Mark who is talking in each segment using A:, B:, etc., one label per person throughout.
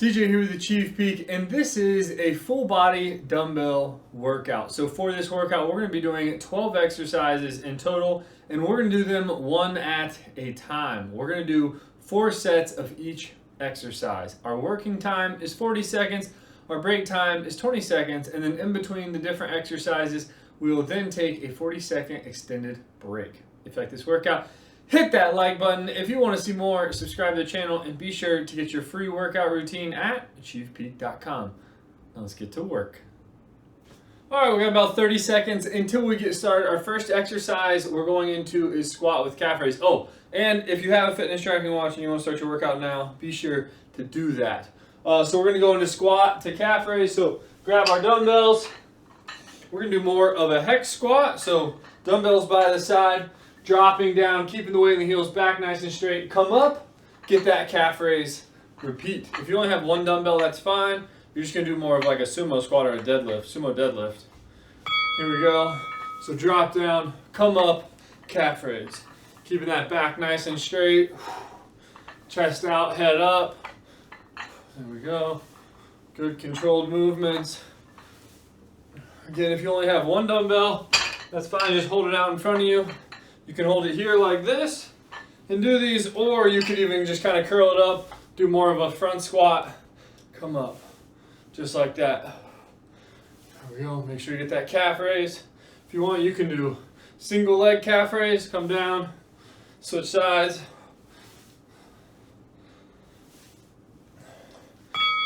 A: DJ here with ACHV PEAK, and this is a full body dumbbell workout. So for this workout, we're going to be doing 12 exercises in total, and we're going to do them one at a time. We're going to do 4 sets of each exercise. Our working time is 40 seconds, our break time is 20 seconds, and then in between the different exercises, we will then take a 40-second extended break. If you like this workout, hit that like button. If you want to see more, subscribe to the channel and be sure to get your free workout routine at ACHVPEAK.com. Now let's get to work. All right, we got about 30 seconds until we get started. Our first exercise we're going into is squat with calf raise. Oh, and if you have a fitness tracking watch and you want to start your workout now, be sure to do that. So we're going to go into squat to calf raise. So grab our dumbbells. We're going to do more of a hex squat. So dumbbells by the side. Dropping down, keeping the weight in the heels back nice and straight. Come up, get that calf raise, repeat. If you only have one dumbbell, that's fine. You're just gonna do more of like a sumo squat or a deadlift, sumo deadlift. Here we go. So drop down, come up, calf raise. Keeping that back nice and straight. Chest out, head up. There we go. Good controlled movements. Again, if you only have one dumbbell, that's fine, just hold it out in front of you. You can hold it here like this and do these, or you could even just kind of curl it up, do more of a front squat, come up, just like that. There we go, make sure you get that calf raise. If you want, you can do single leg calf raise, come down, switch sides.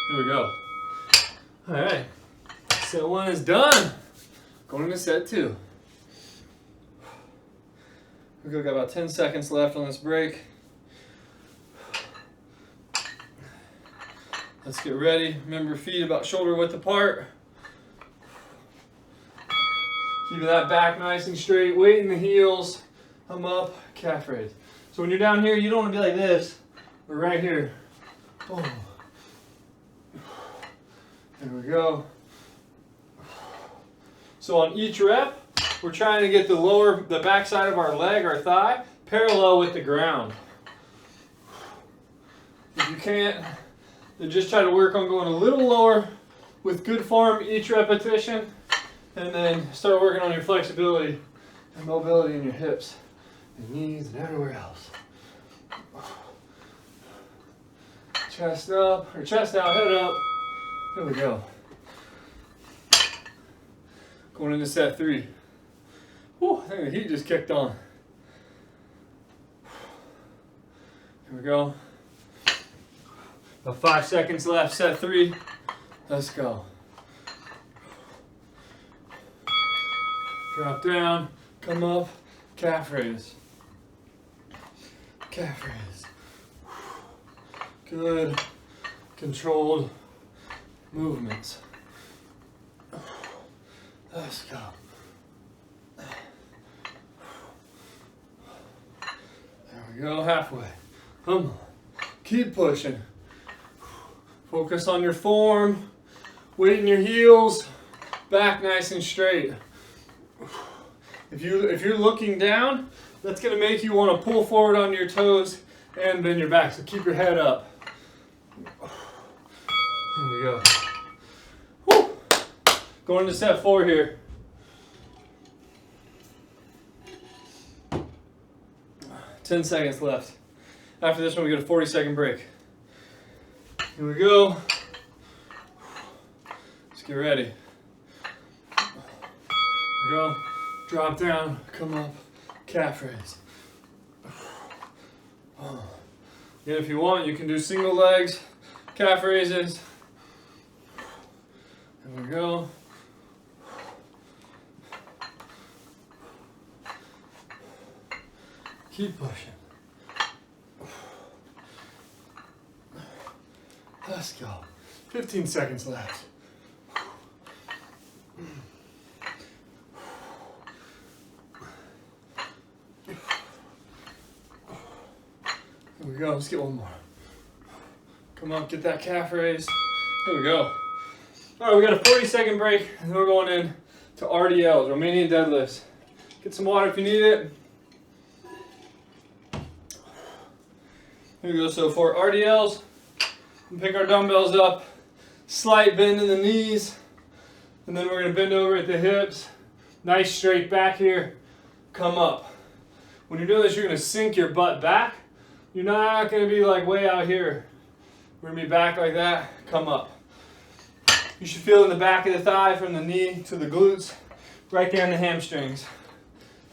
A: There we go. All right, set 1 is done. Going into set 2. We've got about 10 seconds left on this break. Let's get ready. Remember, feet about shoulder width apart. Keeping that back nice and straight. Weight in the heels. Come up, calf raise. So when you're down here, you don't want to be like this. We're right here. Boom. There we go. So on each rep, we're trying to get the back side of our leg, our thigh, parallel with the ground. If you can't, then just try to work on going a little lower with good form each repetition, and then start working on your flexibility and mobility in your hips and knees and everywhere else. Chest up, or chest out, head up. There we go. Going into set 3. Whew, I think the heat just kicked on. Here we go. About 5 seconds left, set 3. Let's go. Drop down, come up, calf raise. Calf raise. Good, controlled movements. Let's go. There we go, halfway. Come on. Keep pushing. Focus on your form. Weight in your heels. Back nice and straight. If you're looking down, that's going to make you want to pull forward on your toes and bend your back. So keep your head up. There we go. Woo. Going to set 4 here. 10 seconds left. After this one, we get a 40-second break. Here we go. Let's get ready. Here we go. Drop down, come up, calf raise. And if you want, you can do single legs, calf raises. There we go. Keep pushing. Let's go. 15 seconds left. Here we go. Let's get one more. Come on, get that calf raise. There we go. All right, we got a 40-second break, and then we're going in to RDLs, Romanian deadlifts. Get some water if you need it. Here we go. So for RDLs, Pick our dumbbells up, slight bend in the knees, and then we're going to bend over at the hips. Nice straight back here, come up. When you're doing this, you're going to sink your butt back. You're not going to be like way out here. We're going to be back like that, come up. You should feel in the back of the thigh from the knee to the glutes, right there in the hamstrings.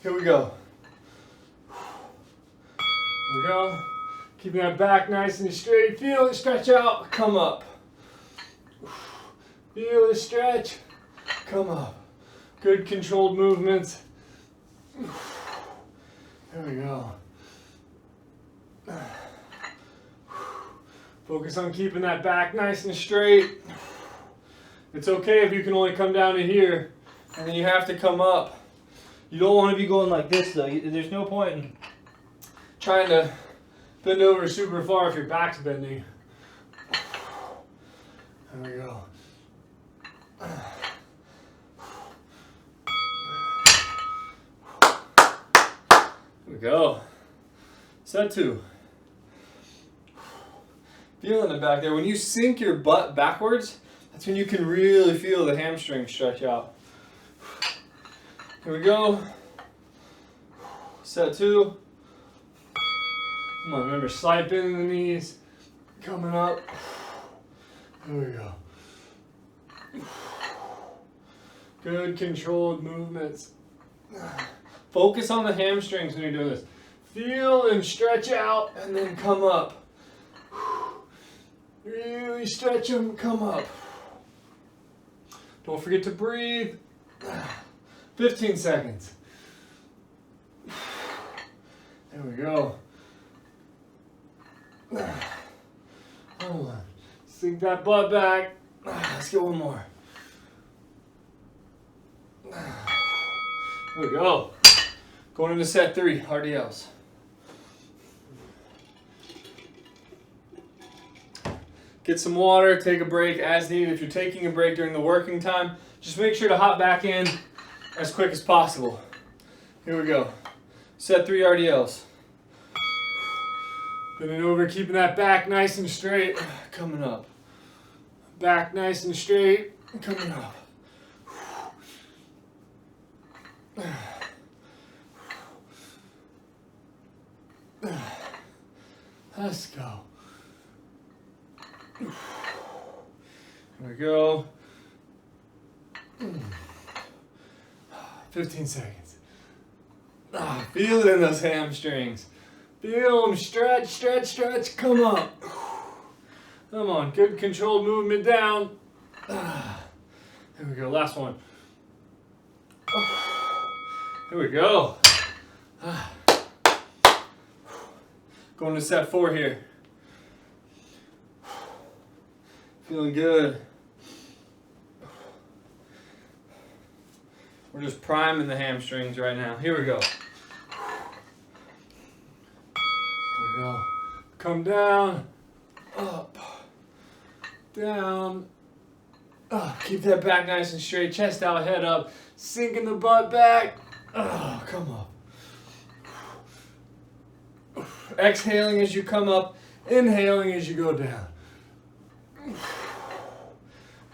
A: Here we go. Here we go. Keeping that back nice and straight. Feel it stretch out, come up. Feel the stretch, come up. Good controlled movements. There we go. Focus on keeping that back nice and straight. It's okay if you can only come down to here and then you have to come up. You don't want to be going like this though. There's no point in trying to bend over super far if your back's bending. There we go. There we go. Set 2. Feeling it back there. When you sink your butt backwards, that's when you can really feel the hamstring stretch out. Here we go. Set 2. Come on, remember, slight bend in the knees. Coming up. There we go. Good controlled movements. Focus on the hamstrings when you're doing this. Feel them stretch out and then come up. Really stretch them, come up. Don't forget to breathe. 15 seconds. There we go. Hold on. Sink that butt back. Let's get one more. There we go. Going into set 3, RDLs. Get some water, take a break as needed. If you're taking a break during the working time, just make sure to hop back in as quick as possible. Here we go. Set 3 RDLs. Bending over, keeping that back nice and straight. Coming up. Back nice and straight. Coming up. Let's go. Here we go. 15 seconds. Feel it in those hamstrings. Feel them stretch, stretch, stretch. Come up. Come on. Good controlled movement down. Here we go. Last one. Here we go. Going to set 4 here. Feeling good. We're just priming the hamstrings right now. Here we go. Here we go. Come down, up, down, up. Keep that back nice and straight. Chest out, head up. Sinking the butt back. Come up. Exhaling as you come up. Inhaling as you go down.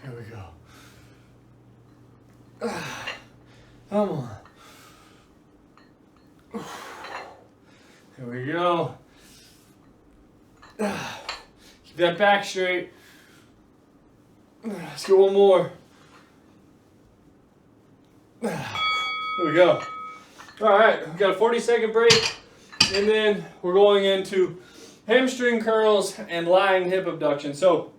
A: Here we go. Come on. Here we go. Keep that back straight. Let's get one more. Here we go. All right, we got a 40-second break, and then we're going into hamstring curls and lying hip abduction. So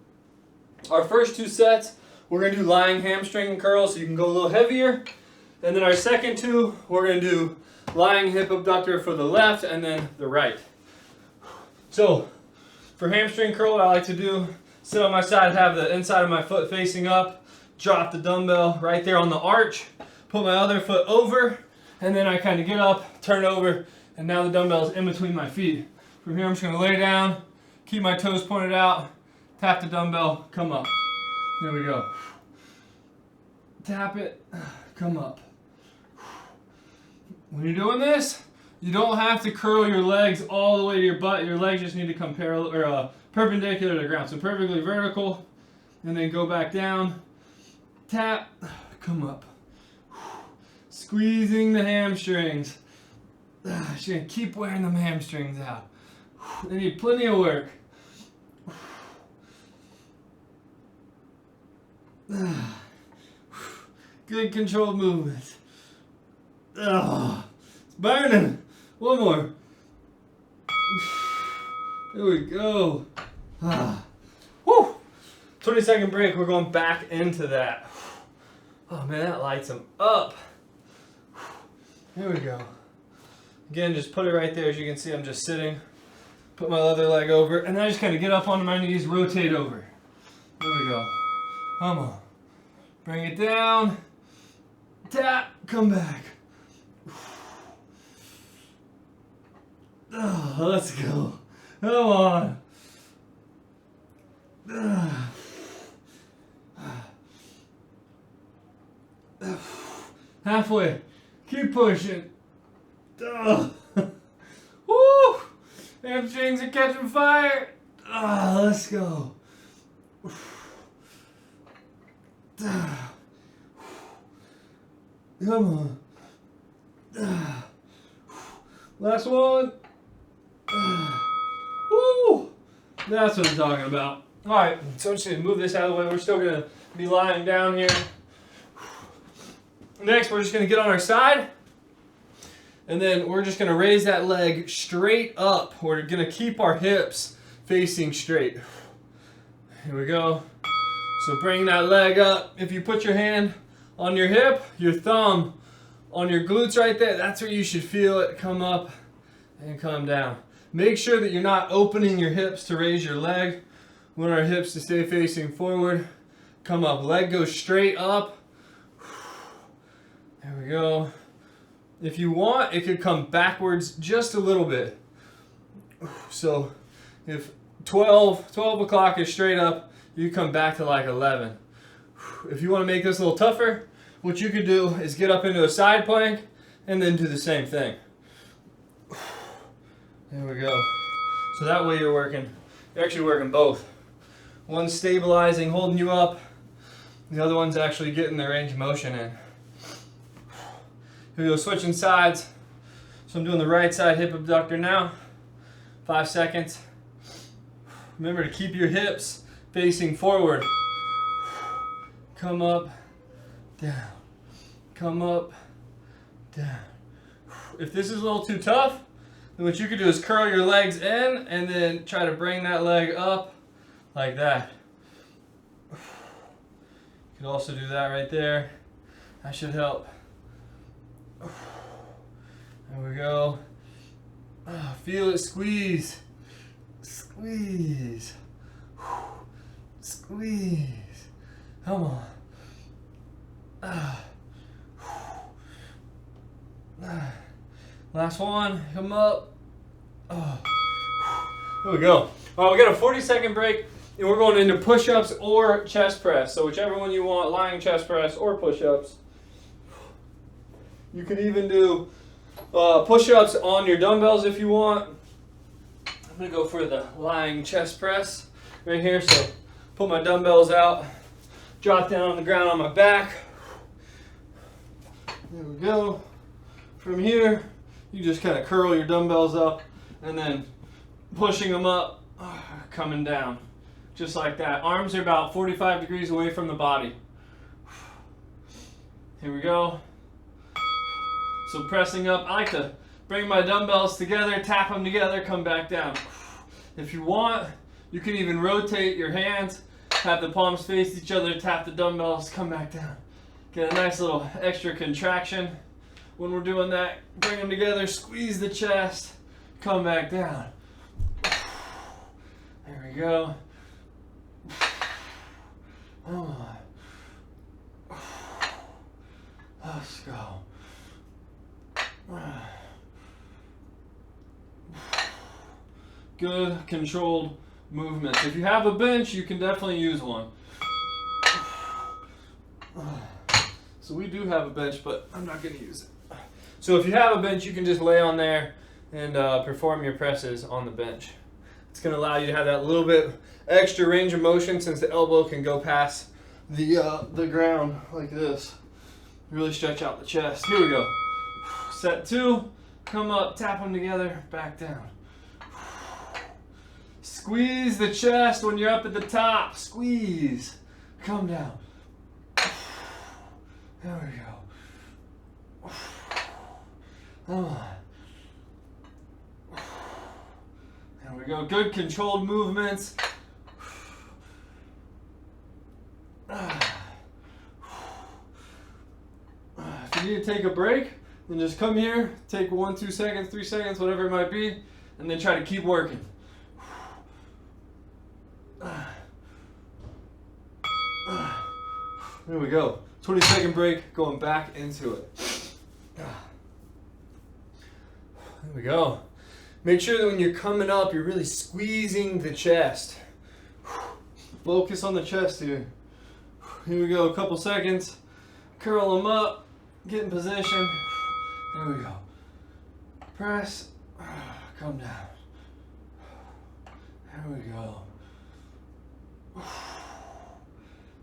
A: our first 2 sets, we're going to do lying hamstring curls, so you can go a little heavier. And then our second 2, we're going to do lying hip abductor for the left and then the right. So for hamstring curl, what I like to do, sit on my side, have the inside of my foot facing up, drop the dumbbell right there on the arch, put my other foot over, and then I kind of get up, turn over, and now the dumbbell's in between my feet. From here, I'm just going to lay down, keep my toes pointed out, tap the dumbbell, come up. There we go. Tap it, come up. When you're doing this, You don't have to curl your legs all the way to your butt. Your legs just need to come parallel or perpendicular to the ground. So perfectly vertical, and then go back down. Tap, come up. Squeezing the hamstrings. Just gonna keep wearing them hamstrings out. They need plenty of work. Good controlled movements. It's burning. One more. There we go. Woo! 20-second break. We're going back into that. Oh man, that lights them up. There we go. Again, just put it right there. As you can see, I'm just sitting. Put my other leg over, and then I just kind of get up onto my knees, rotate over. There we go. Come on. Bring it down. Tap. Come back. Let's go. Come on. Halfway. Keep pushing. Woo! Hamstrings are catching fire. Let's go. Come on. Last one. Woo! That's what I'm talking about. Alright, so I'm just going to move this out of the way. We're still going to be lying down here. Next, we're just going to get on our side. And then we're just going to raise that leg straight up. We're going to keep our hips facing straight. Here we go. So bring that leg up. If you put your hand on your hip, your thumb on your glutes right there, that's where you should feel it come up and come down. Make sure that you're not opening your hips to raise your leg. We want our hips to stay facing forward. Come up. Leg goes straight up. There we go. If you want, it could come backwards just a little bit. So if 12 o'clock is straight up, you come back to like 11. If you want to make this a little tougher, what you could do is get up into a side plank and then do the same thing. There we go. So that way you're actually working both. One's stabilizing, holding you up. The other one's actually getting the range of motion in. Here we go, switching sides. So I'm doing the right side hip abductor now. 5 seconds. Remember to keep your hips facing forward. Come up, down. Come up, down. If this is a little too tough, then what you could do is curl your legs in and then try to bring that leg up like that. You could also do that right there. That should help. There we go. Feel it squeeze. Squeeze. Squeeze. Come on. Last one. Come up. There we go. All right, we got a 40-second break, and we're going into push-ups or chest press. So whichever one you want, lying chest press or push-ups. You could even do push-ups on your dumbbells if you want. I'm going to go for the lying chest press right here. So put my dumbbells out, drop down on the ground on my back. There we go. From here, you just kind of curl your dumbbells up and then pushing them up, coming down. Just like that. Arms are about 45 degrees away from the body. Here we go. So pressing up, I like to bring my dumbbells together, tap them together, come back down. If you want, you can even rotate your hands, have the palms face each other, tap the dumbbells, come back down. Get a nice little extra contraction. When we're doing that, bring them together, squeeze the chest, come back down. There we go. Come on. Let's go. Good controlled movements. If you have a bench, you can definitely use one. So we do have a bench, but I'm not going to use it. So if you have a bench, you can just lay on there and perform your presses on the bench. It's going to allow you to have that little bit extra range of motion since the elbow can go past the ground like this. Really stretch out the chest. Here we go. Set 2. Come up, tap them together, back down. Squeeze the chest when you're up at the top. Squeeze. Come down. There we go. Come on. There we go. Good controlled movements. If you need to take a break, then just come here, take 1, 2 seconds, 3 seconds, whatever it might be, and then try to keep working. There we go. 20-second break, going back into it. There we go. Make sure that when you're coming up, you're really squeezing the chest. Focus on the chest here. Here we go, a couple seconds. Curl them up, get in position. There we go. Press, come down. There we go.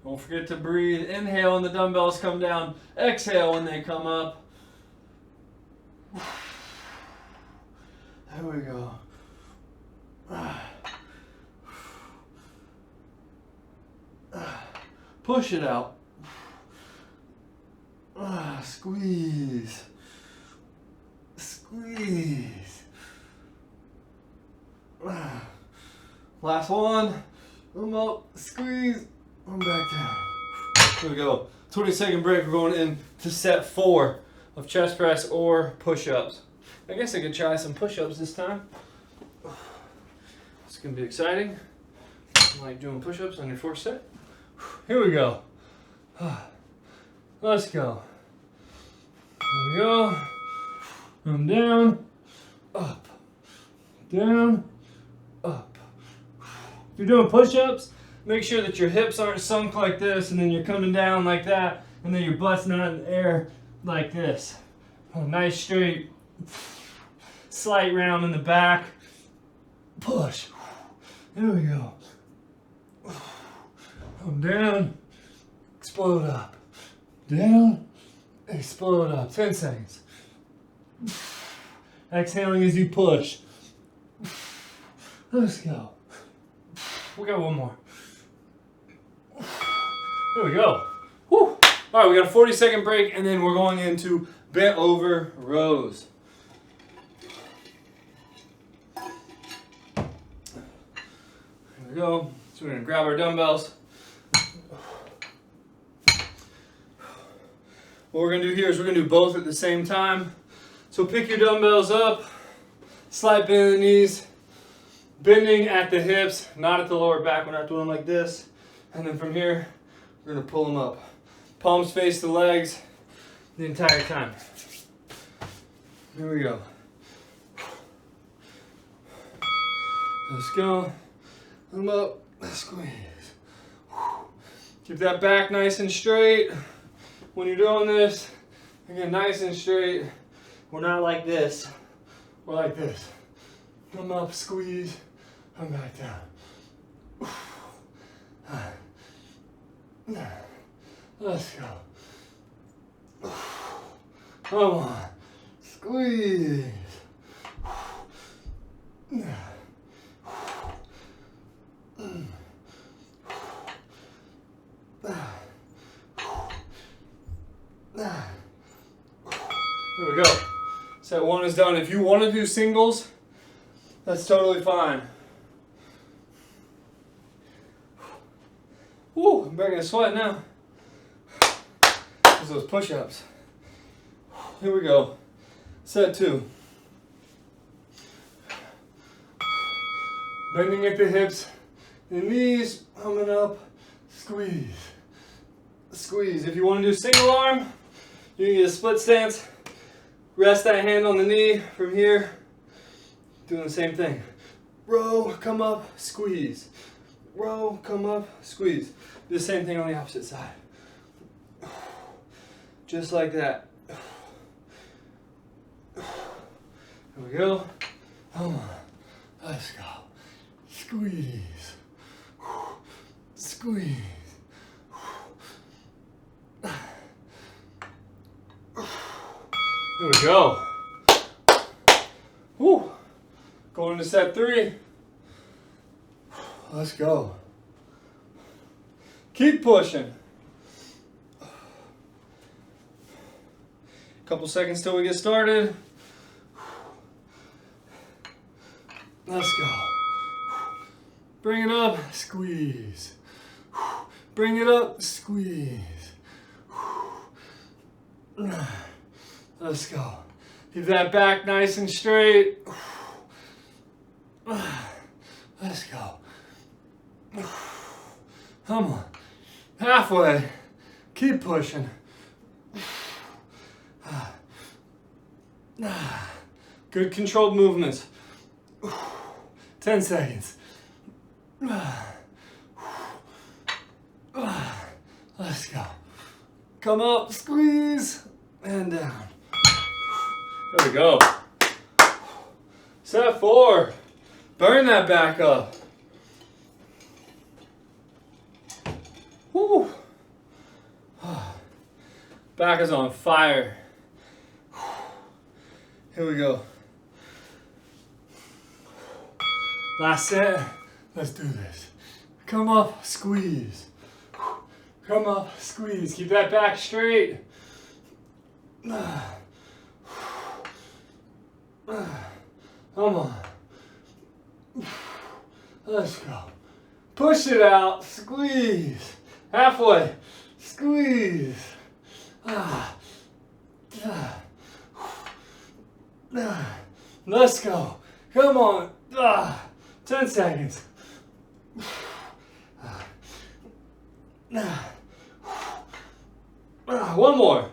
A: Don't forget to breathe. Inhale when the dumbbells come down. Exhale when they come up. There we go. Push it out. Squeeze. Squeeze. Last one. Come up. Squeeze. I'm back down. Here we go. 20-second break. We're going into set 4 of chest press or push-ups. I guess I could try some push-ups this time. It's going to be exciting. I like doing push-ups on your 4th set. Here we go. Let's go. Here we go. Come down, up, down, up. If you're doing push-ups, make sure that your hips aren't sunk like this, and then you're coming down like that, and then your butt's not in the air like this. Nice straight, slight round in the back. Push. There we go. Come down, explode up. Down, explode up. 10 seconds. Exhaling as you push. Let's go. We got one more. There we go. Whew. All right, we got a 40-second break, and then we're going into bent over rows. There we go. So we're gonna grab our dumbbells. What we're going to do here is we're going to do both at the same time. So pick your dumbbells up, slight bend in the knees, bending at the hips, not at the lower back. We're not doing them like this. And then from here, we're going to pull them up. Palms face the legs the entire time. Here we go. Let's go. Them up, squeeze. Keep that back nice and straight. When you're doing this, again, nice and straight. We're not like this. We're like this. Come up, squeeze, come back down. Let's go. Come on, squeeze. There we go. Set 1 is done. If you want to do singles, that's totally fine. Woo, I'm breaking a sweat now. Those push-ups. Here we go. Set 2. Bending at the hips, the knees coming up, squeeze. Squeeze. If you want to do single arm, you can get a split stance. Rest that hand on the knee from here. Doing the same thing. Row, come up, squeeze. Row, come up, squeeze. Do the same thing on the opposite side. Just like that. Here we go. Come on. Let's go. Squeeze. Squeeze. Here we go. Woo. Going to set 3. Let's go. Keep pushing. Couple seconds till we get started. Let's go. Bring it up, squeeze. Bring it up, squeeze. Let's go. Keep that back nice and straight. Let's go. Come on. Halfway. Keep pushing. Good controlled movements. 10 seconds. Let's go. Come up, squeeze, and down. There we go. Set 4. Burn that back up. Woo. Back is on fire. Here we go. Last set. Let's do this. Come up, squeeze. Come up, squeeze. Keep that back straight. Come on. Let's go. Push it out. Squeeze. Halfway. Squeeze. Let's go. Come on. 10 seconds. One more.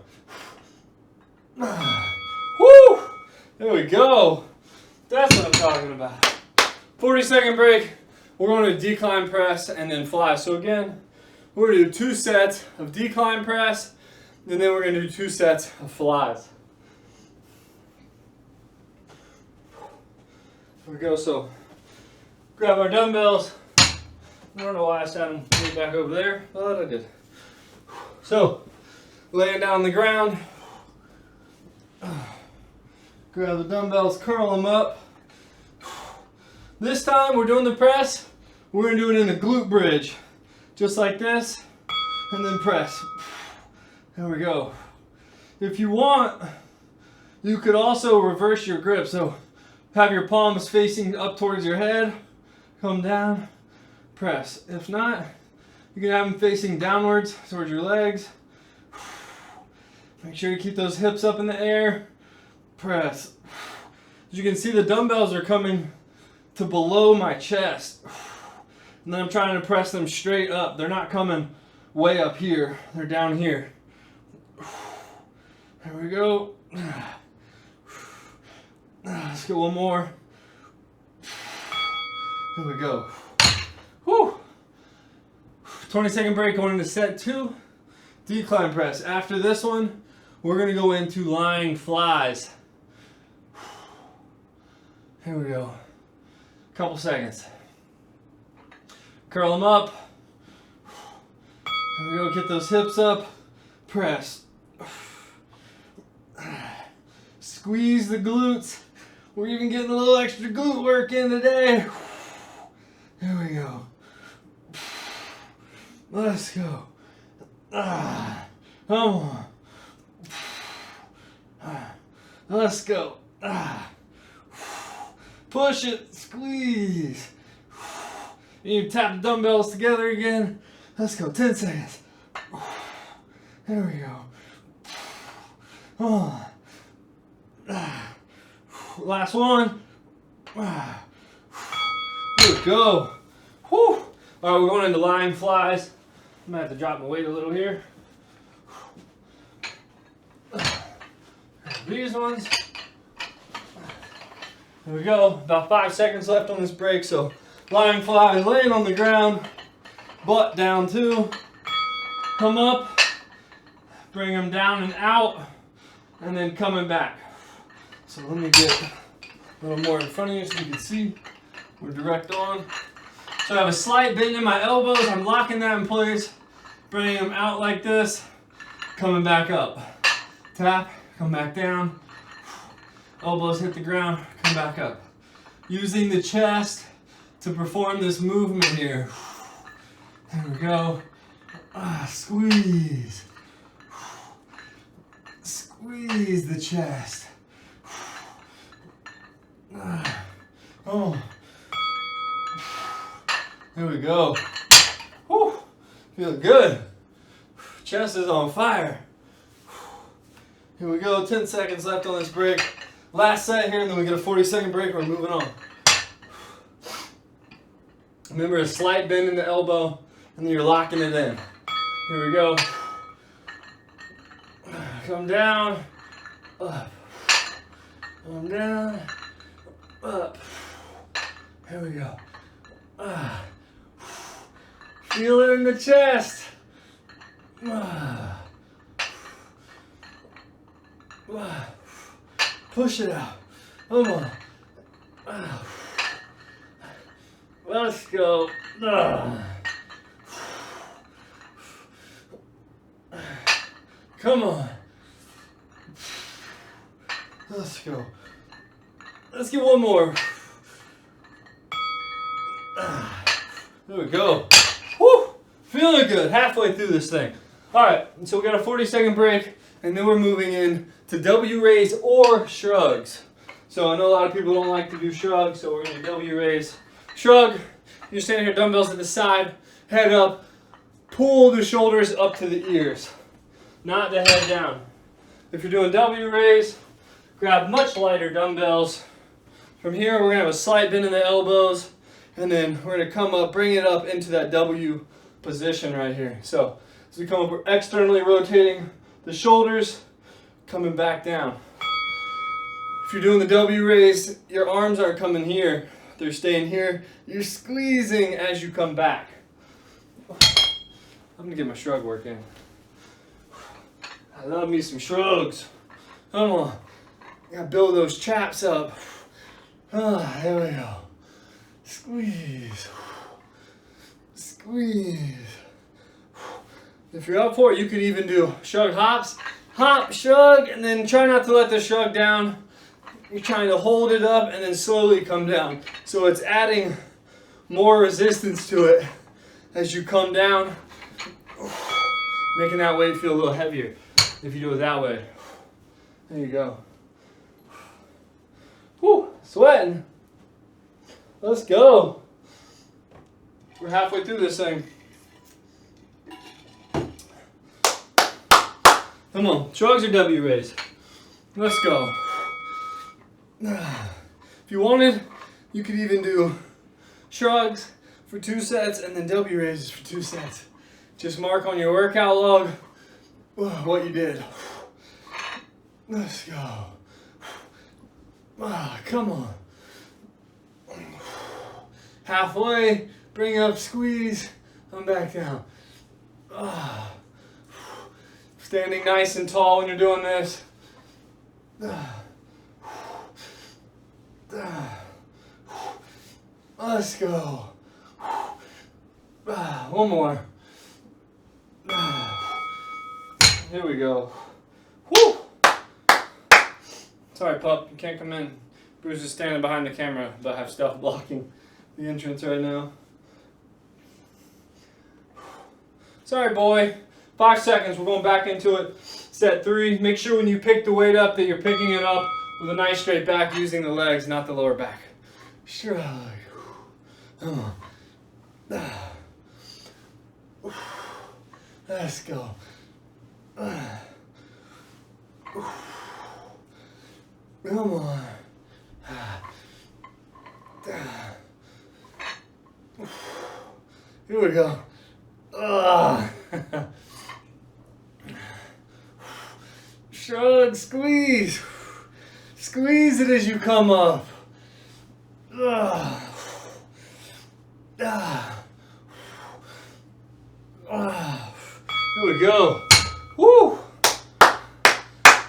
A: Woo! There we go. That's what I'm talking about. 40-second break. We're going to decline press and then fly. So again, we're going to do 2 sets of decline press, and then we're going to do 2 sets of flies. Here we go. So grab our dumbbells. I don't know why I sat them way back over there, but I did. So laying down on the ground. Grab the dumbbells, curl them up. This time we're doing the press. We're going to do it in a glute bridge. Just like this, and then press. There we go. If you want, you could also reverse your grip. So have your palms facing up towards your head, come down, press. If not, you can have them facing downwards towards your legs. Make sure you keep those hips up in the air, press. As you can see, the dumbbells are coming to below my chest. And then I'm trying to press them straight up. They're not coming way up here. They're down here. There we go. Let's get one more. Here we go. Whew. 20-second break going into set 2. Decline press. After this one, we're going to go into lying flies. Here we go. Couple seconds. Curl them up. There we go. Get those hips up. Press. Squeeze the glutes. We're even getting a little extra glute work in today. There we go. Let's go. Come on. Let's go. Push it. Squeeze. You tap the dumbbells together again. Let's go. 10 seconds. There we go. Last one. There we go. Whew. All right, we're going into lying flies. I'm gonna have to drop my weight a little here. These ones. There we go. About 5 seconds left on this break. So lying fly, laying on the ground, butt down too. Come up, bring them down and out, and then coming back. So let me get A little more in front of you so you can see. We're direct on. So I have a slight bend in my elbows. I'm locking that in place, bringing them out like this, coming back up. Tap, come back down. Elbows hit the ground, come back up. Using the chest to perform this movement here. There we go. Squeeze. Squeeze the chest. Oh. There we go. Whew. Feel good. Chest is on fire. Here we go. 10 seconds left on this break. Last set here, and then we get a 40-second break. We're moving on. Remember a slight bend in the elbow, and then you're locking it in. Here we go. Come down, up. Come down, up. Here we go. Feel it in the chest. Push it out. Come on. Let's go. Come on. Let's go. Let's get one more. There we go. Woo! Feeling good. Halfway through this thing. All right. So we got a 40-second break, and then we're moving in to W raise or shrugs. So I know a lot of people don't like to do shrugs, so we're going to do W raise. Shrug. You're standing here, dumbbells at the side, head up. Pull the shoulders up to the ears, not the head down. If you're doing W raise, grab much lighter dumbbells. From here, we're going to have a slight bend in the elbows, and then we're going to come up, bring it up into that W position right here. So as we come up, we're externally rotating the shoulders, coming back down. If you're doing the W raise, your arms aren't coming here. They're staying here. You're squeezing as you come back. I'm going to get my shrug work in. I love me some shrugs. Come on. I gotta build those chaps up. There we go. Squeeze. Squeeze. If you're up for it, you could even do shrug hops. Hop, shrug, and then try not to let the shrug down. You're trying to hold it up and then slowly come down. So it's adding more resistance to it as you come down, making that weight feel a little heavier if you do it that way. There you go. Whew, sweating. Let's go. We're halfway through this thing. Come on, shrugs or W raise? Let's go. If you wanted, you could even do shrugs for 2 sets and then W raises for 2 sets. Just mark on your workout log what you did. Let's go. Come on. Halfway, bring up, squeeze, come back down. Standing nice and tall when you're doing this. Let's go. One more. Here we go. Whew. Sorry, pup, you can't come in. Bruce is standing behind the camera, but I have stuff blocking the entrance right now. Sorry, boy. 5 seconds, we're going back into it. Set 3. Make sure when you pick the weight up that you're picking it up with a nice straight back using the legs, not the lower back. Shrug. Come on. Let's go. Come on. Here we go. Shrug, squeeze. Squeeze it as you come up. Here we go. Woo!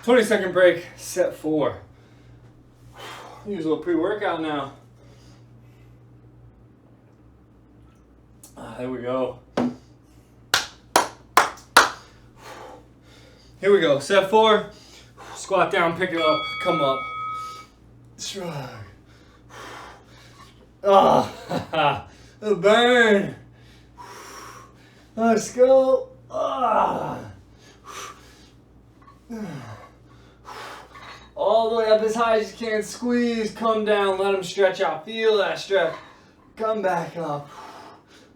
A: 20-second break, set 4. Use a little pre-workout now. There we go. Here we go. Set 4. Squat down, pick it up, come up. Shrug. Ah, a burn. Let's go. All the way up as high as you can. Squeeze, come down, let them stretch out. Feel that stretch. Come back up.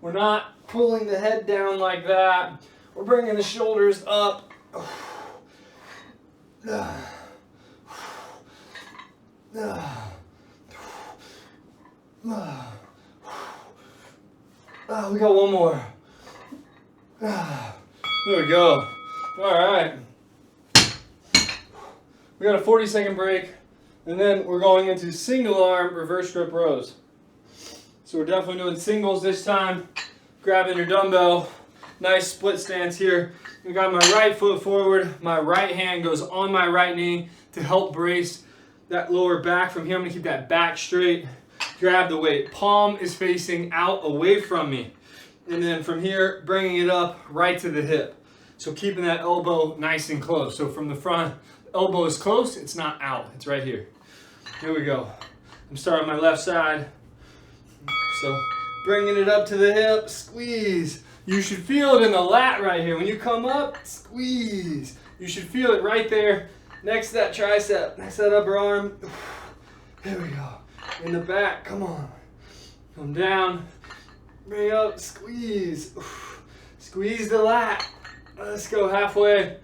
A: We're not pulling the head down like that. We're bringing the shoulders up. We got one more. There we go. All right. We got a 40-second break, and then we're going into single arm reverse grip rows. So we're definitely doing singles this time. Grabbing your dumbbell. Nice split stance here. I got my right foot forward. My right hand goes on my right knee to help brace that lower back. From here, I'm going to keep that back straight. Grab the weight. Palm is facing out away from me. And then from here, bringing it up right to the hip. So keeping that elbow nice and close. So from the front, elbow is close. It's not out. It's right here. Here we go. I'm starting on my left side. So bringing it up to the hip. Squeeze. You should feel it in the lat right here. When you come up, squeeze. You should feel it right there next to that tricep, next to that upper arm. There we go. In the back, come on. Come down, bring up, squeeze. Squeeze the lat. Let's go halfway.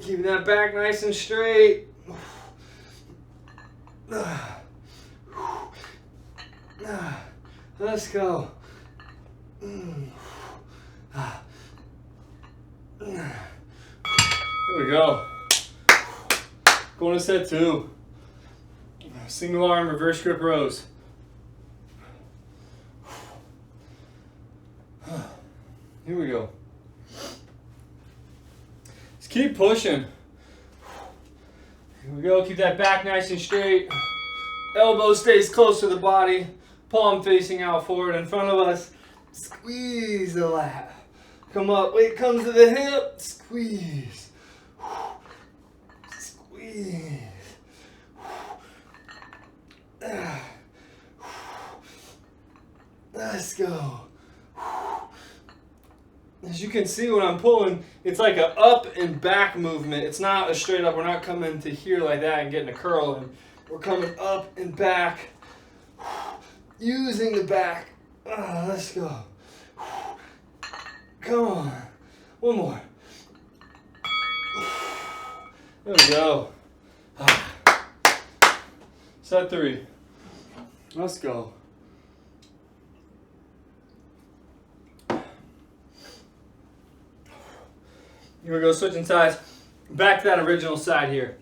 A: Keeping that back nice and straight. Let's go. There we go. Going to set 2. Single arm reverse grip rows. Here we go. Just keep pushing. Here we go. Keep that back nice and straight. Elbow stays close to the body. Palm facing out forward in front of us. Squeeze the lat. Come up. Weight comes to the hip. Squeeze. Squeeze. Let's go. As you can see when I'm pulling, it's like a up and back movement. It's not a straight up. We're not coming to here like that and getting a curl in. We're coming up and back. Using the back. Let's go. Come on. One more. There we go. Set 3. Let's go. Here we go, switching sides. Back to that original side here.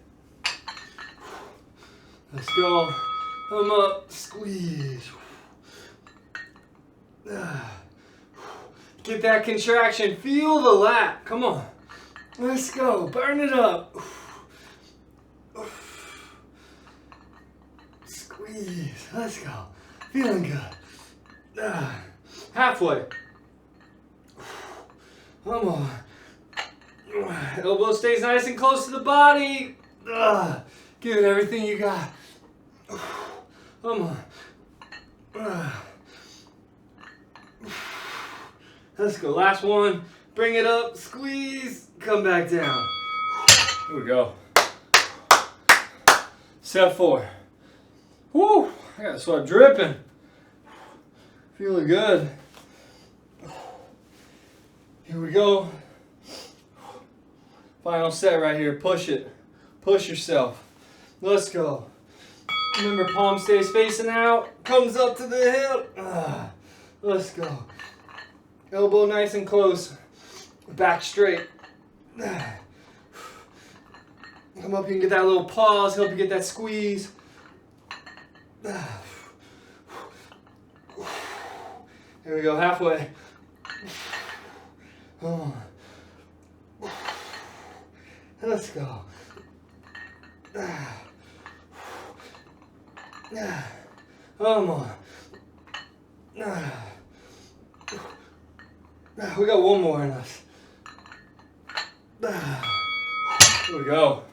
A: Let's go. Come up, squeeze. Get that contraction. Feel the lat. Come on. Let's go. Burn it up. Squeeze. Let's go. Feeling good. Halfway. Come on. Elbow stays nice and close to the body. Give it everything you got. Come on. Let's go. Last one. Bring it up. Squeeze. Come back down. Here we go. Set 4. Woo! I got sweat dripping. Feeling good. Here we go. Final set right here. Push it. Push yourself. Let's go. Remember, palm stays facing out. Comes up to the hip. Let's go. Elbow nice and close. Back straight. Come up, you can get that little pause. Help you get that squeeze. Here we go. Halfway. Come on. Let's go. Come on. We got one more in us. Here we go.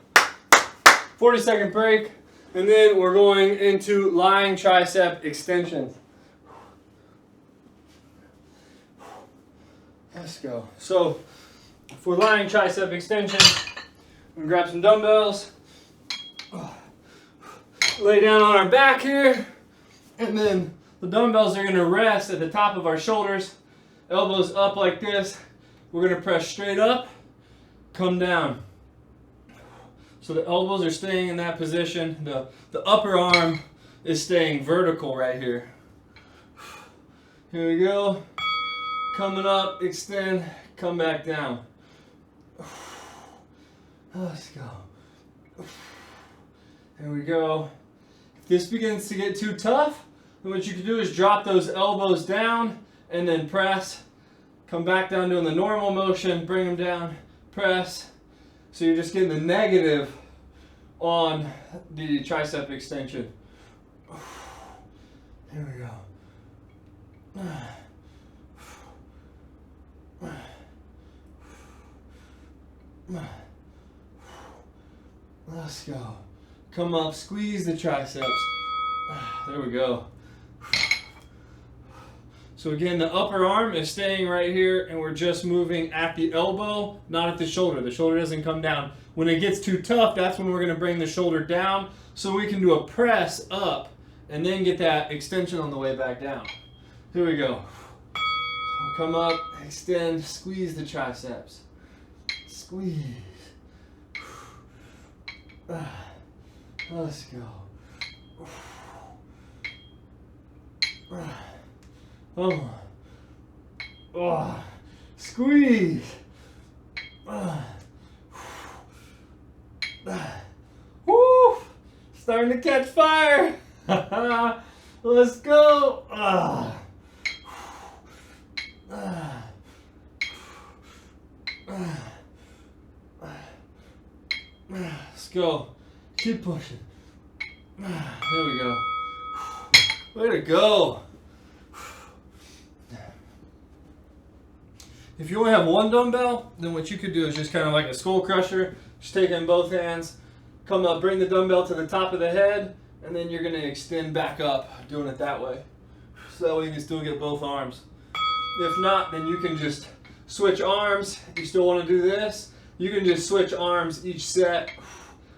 A: 40-second break, and then we're going into lying tricep extensions. Let's go. So, for lying tricep extensions, we're gonna grab some dumbbells, lay down on our back here, and then the dumbbells are gonna rest at the top of our shoulders, elbows up like this. We're gonna press straight up, come down. So the elbows are staying in that position. The upper arm is staying vertical right here. Here we go. Coming up, extend, come back down. Let's go. There we go. If this begins to get too tough, then what you can do is drop those elbows down and then press. Come back down doing the normal motion, bring them down, press. So you're just getting the negative on the tricep extension. Here we go. Let's go. Come up, squeeze the triceps. There we go. So again, the upper arm is staying right here, and we're just moving at the elbow, not at the shoulder. The shoulder doesn't come down. When it gets too tough, that's when we're going to bring the shoulder down so we can do a press up and then get that extension on the way back down. Here we go. So come up, extend, squeeze the triceps. Squeeze. Let's go. Come on. Oh, squeeze. Woo! Starting to catch fire. Let's go. Let's go. Keep pushing. There we go. Way to go. If you only have one dumbbell, then what you could do is just kind of like a skull crusher. Just take it in both hands, come up, bring the dumbbell to the top of the head, and then you're going to extend back up, doing it that way. So that way you can still get both arms. If not, then you can just switch arms. If you still want to do this, you can just switch arms each set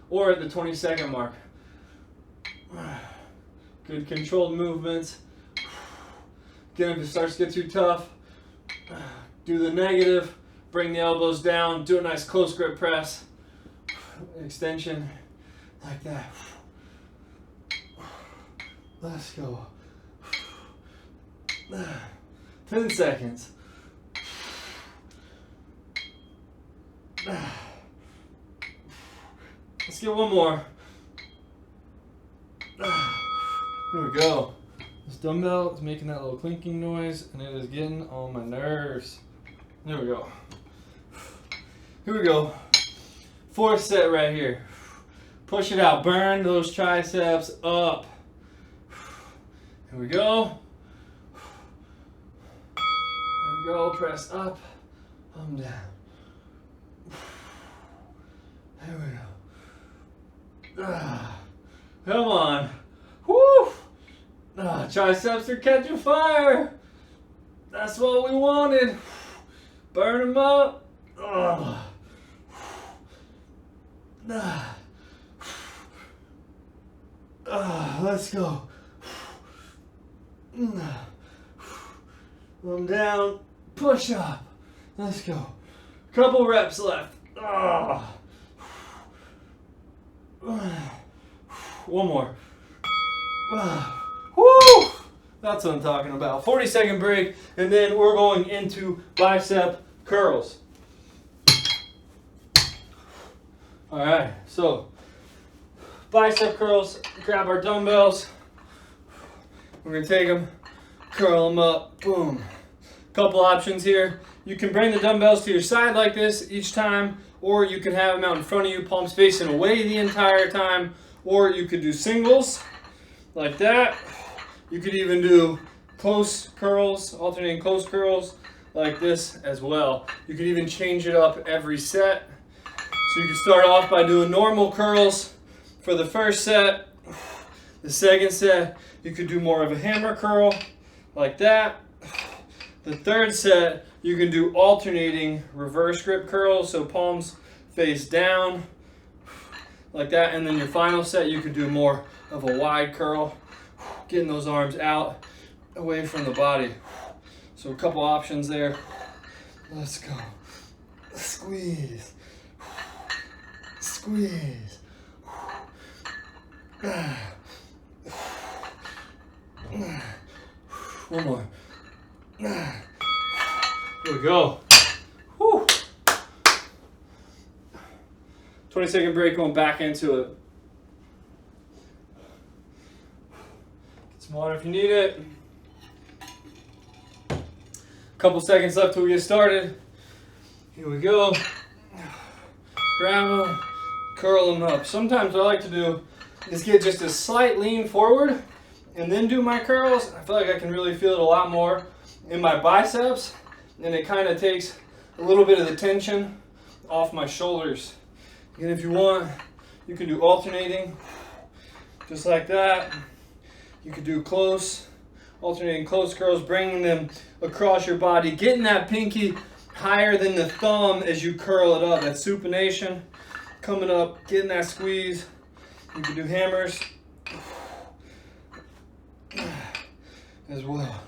A: or at the 20-second mark. Good controlled movements. Again, if it starts to get too tough, do the negative, bring the elbows down, do a nice close grip press, extension, like that. Let's go. 10 seconds. Let's get one more. There we go. This dumbbell is making that little clinking noise, and it is getting on my nerves. There we go. Here we go. Fourth set right here. Push it out. Burn those triceps up. Here we go. There we go. Press up. Down. There we go. Come on. Woo! Triceps are catching fire. That's what we wanted. Burn them up. Let's go. Them down. Push up. Let's go. Couple reps left. One more. Woo! That's what I'm talking about. 40-second break, and then we're going into bicep curls. All right, so bicep curls, grab our dumbbells. We're gonna take them, curl them up, boom. Couple options here. You can bring the dumbbells to your side like this each time, or you can have them out in front of you, palms facing away the entire time, or you could do singles like that. You could even do close curls, alternating close curls like this as well. You could even change it up every set. So you can start off by doing normal curls for the first set. The second set, you could do more of a hammer curl like that. The third set, you can do alternating reverse grip curls, so palms face down like that. And then your final set, you could do more of a wide curl, getting those arms out away from the body. So a couple options there. Let's go. Squeeze. Squeeze. One more. Here we go. Whew. 20-second break, going back into it. Get some water if you need it. Couple seconds left till we get started. Here we go. Grab them, curl them up. Sometimes what I like to do is get just a slight lean forward and then do my curls. I feel like I can really feel it a lot more in my biceps, and it kind of takes a little bit of the tension off my shoulders. And if you want, you can do alternating, just like that. You could do close, alternating close curls, bringing them across your body, getting that pinky higher than the thumb as you curl it up. That supination coming up, getting that squeeze. You can do hammers as well.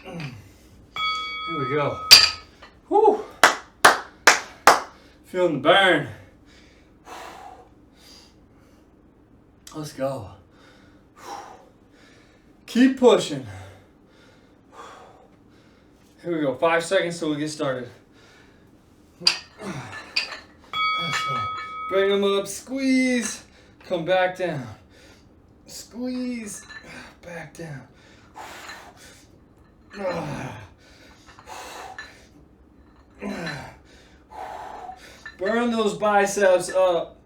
A: Here we go. Whew. Feeling the burn. Let's go. Keep pushing. Here we go. 5 seconds till we get started. Let's go. Bring them up. Squeeze. Come back down. Squeeze. Back down. Burn those biceps up.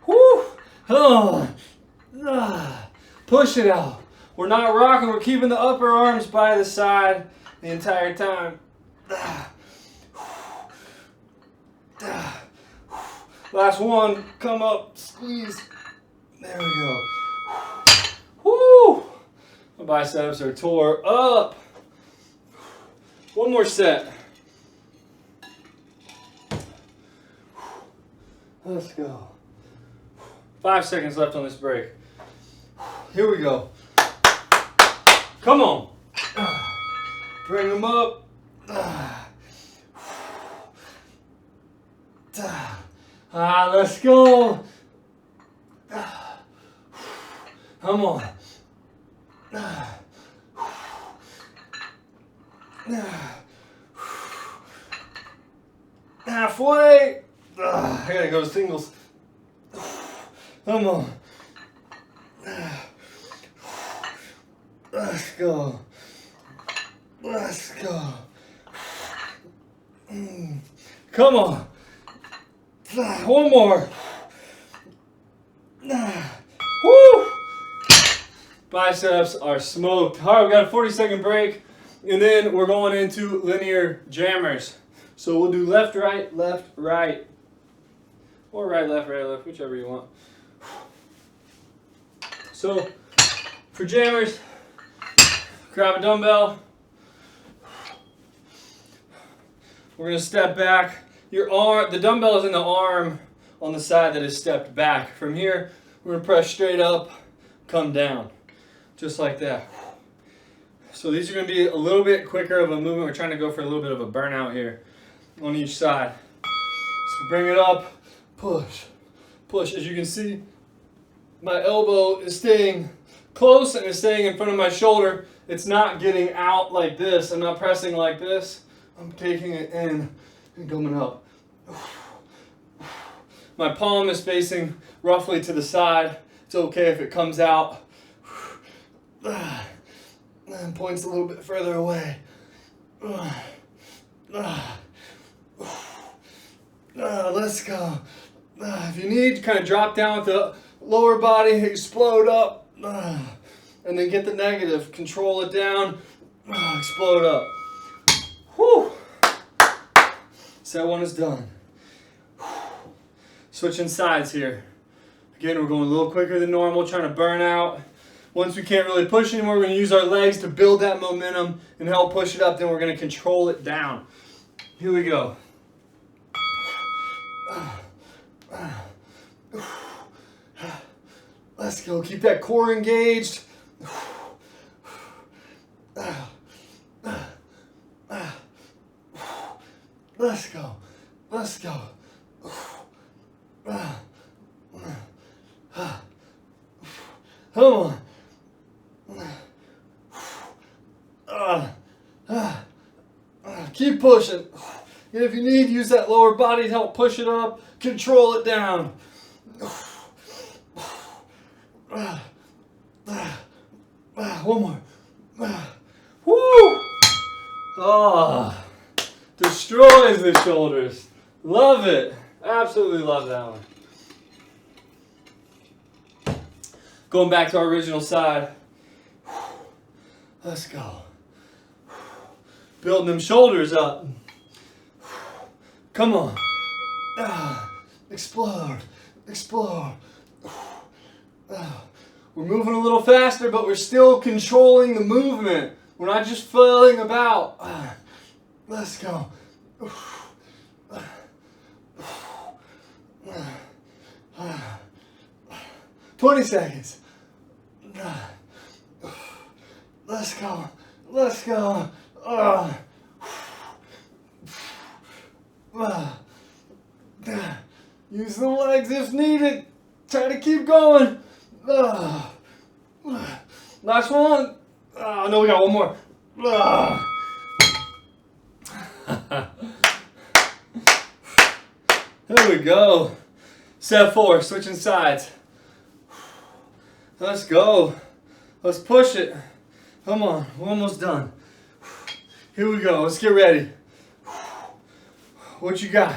A: Whew. Oh. Push it out. We're not rocking. We're keeping the upper arms by the side the entire time. Last one. Come up. Squeeze. There we go. Woo! My biceps are tore up. One more set. Let's go. 5 seconds left on this break. Here we go. Come on. Bring them up. Let's go. Come on. Halfway. I gotta go to singles. Come on. Let's go. Let's go. Come on. One more. Woo! Biceps are smoked. All right, we got a 40-second break, and then we're going into linear jammers. So we'll do left, right, or right, left, whichever you want. So for jammers, grab a dumbbell. We're gonna step back. Your arm, the dumbbell is in the arm on the side that is stepped back. From here, we're gonna press straight up, come down, just like that. So these are gonna be a little bit quicker of a movement. We're trying to go for a little bit of a burnout here on each side. So bring it up, push, push. As you can see, my elbow is staying close and is staying in front of my shoulder. It's not getting out like this. I'm not pressing like this. I'm taking it in and coming up. My palm is facing roughly to the side. It's okay if it comes out. And points a little bit further away. Let's go. If you need, kind of drop down with the lower body, explode up, and then get the negative. Control it down, explode up. Whew. Set one is done. Switching sides here. Again, we're going a little quicker than normal, trying to burn out. Once we can't really push anymore, we're going to use our legs to build that momentum and help push it up. Then we're going to control it down. Here we go. Let's go. Keep that core engaged. Let's go. Let's go. Come on. Keep pushing. And if you need, use that lower body to help push it up. Control it down. One more. Woo! Oh, destroys the shoulders. Love it. Absolutely love that one. Going back to our original side. Let's go. Building them shoulders up. Come on. Explode. Explode. We're moving a little faster, but we're still controlling the movement. We're not just flailing about. Let's go. 20 seconds. Let's go. Let's go. Use the legs if needed. Try to keep going. Last one. No, we got one more. There we go. Set 4, switching sides. Let's go. Let's push it. Come on, we're almost done. Here we go. Let's get ready. What you got?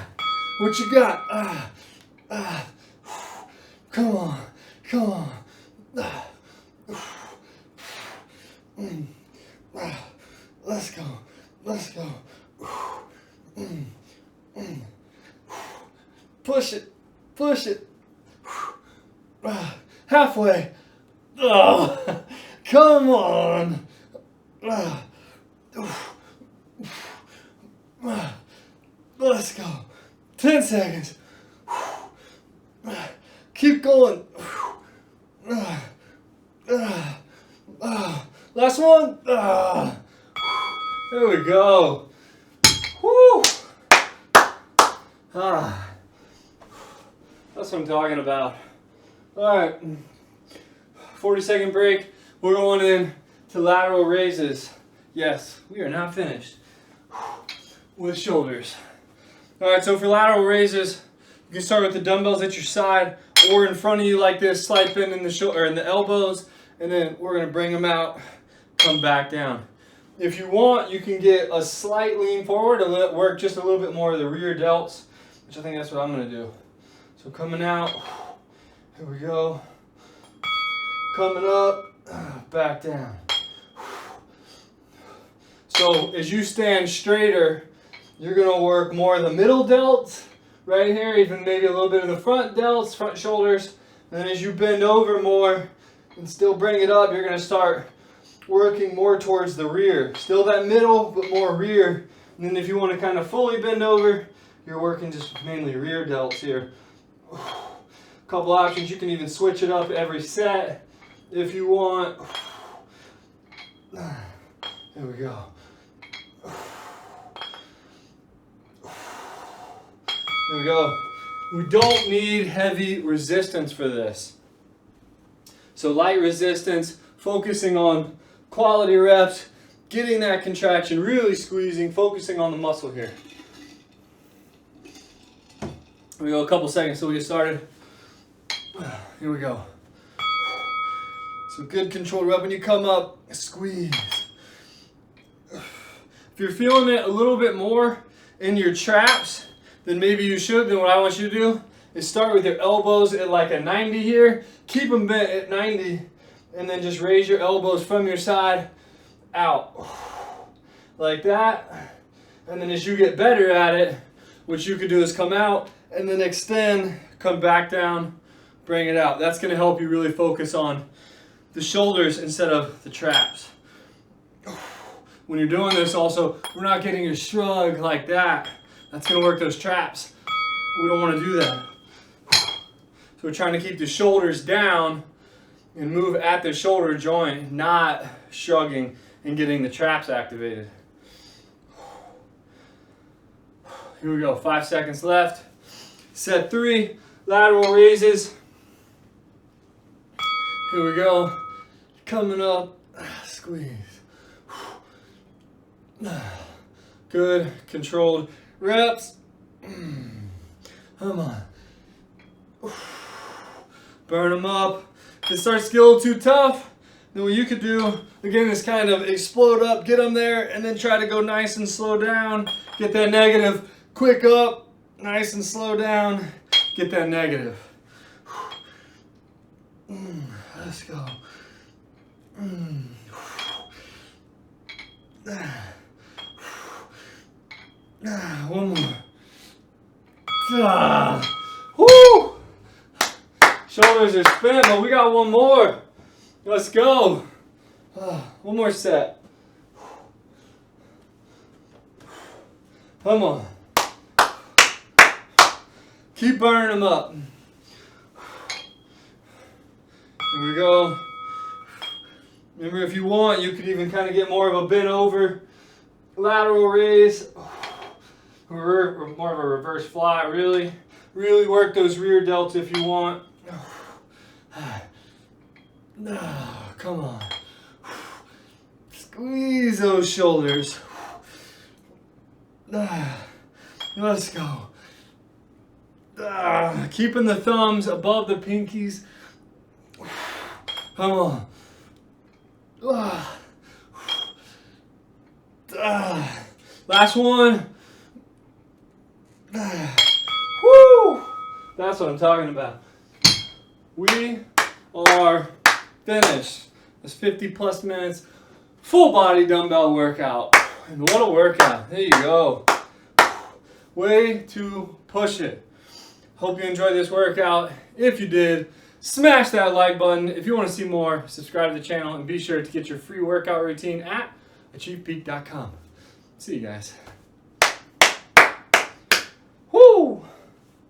A: What you got? Come on. Come on. Let's go. Let's go. Push it. Push it. Halfway. Come on. Let's go. 10 seconds. Keep going. Last one. There we go. Woo. That's what I'm talking about. All right. 40-second break. We're going in to lateral raises. Yes, we are not finished with shoulders. All right, so for lateral raises, you can start with the dumbbells at your side or in front of you like this, slight bend in the shoulder or in the elbows, and then we're going to bring them out, come back down. If you want, you can get a slight lean forward and let work just a little bit more of the rear delts, which I think that's what I'm going to do. So coming out, here we go. Coming up, back down. So as you stand straighter, you're going to work more of the middle delts right here, even maybe a little bit of the front delts, front shoulders. And then as you bend over more and still bring it up, you're going to start working more towards the rear. Still that middle, but more rear. And then if you want to kind of fully bend over, you're working just mainly rear delts here. A couple options. You can even switch it up every set if you want. There we go. There we go. We don't need heavy resistance for this. So light resistance, focusing on quality reps, getting that contraction, really squeezing, focusing on the muscle here. We go a couple seconds till we get started. Here we go. So good control rep when you come up, squeeze. If you're feeling it a little bit more in your traps, then maybe you should. Then what I want you to do is start with your elbows at like a 90 here. Keep them bent at 90, and then just raise your elbows from your side out. Like that. And then as you get better at it, what you could do is come out and then extend, come back down, bring it out. That's going to help you really focus on the shoulders instead of the traps. When you're doing this also, we're not getting a shrug like that. That's going to work those traps. We don't want to do that. So we're trying to keep the shoulders down and move at the shoulder joint, not shrugging and getting the traps activated. Here we go, 5 seconds left. Set 3, lateral raises. Here we go. Coming up, squeeze. Good, controlled reps. Come on. Burn them up. If it starts to get a little too tough, then what you could do, again, is kind of explode up, get them there, and then try to go nice and slow down. Get that negative, quick up, nice and slow down. Get that negative. Let's go. One more. Woo! Shoulders are spent, but we got one more. Let's go. One more set. Come on. Keep burning them up. Here we go. Remember, if you want, you could even kind of get more of a bent over lateral raise, or more of a reverse fly. Really work those rear delts if you want. Come on. Squeeze those shoulders. Let's go. Keeping the thumbs above the pinkies. Come on. Last one. Woo! That's what I'm talking about. We are finished. It's 50 plus minutes, full body dumbbell workout. And what a workout. There you go. Way to push it. Hope you enjoyed this workout. If you did, smash that like button. If you want to see more, subscribe to the channel and be sure to get your free workout routine at ACHVPEAK.com. See you guys.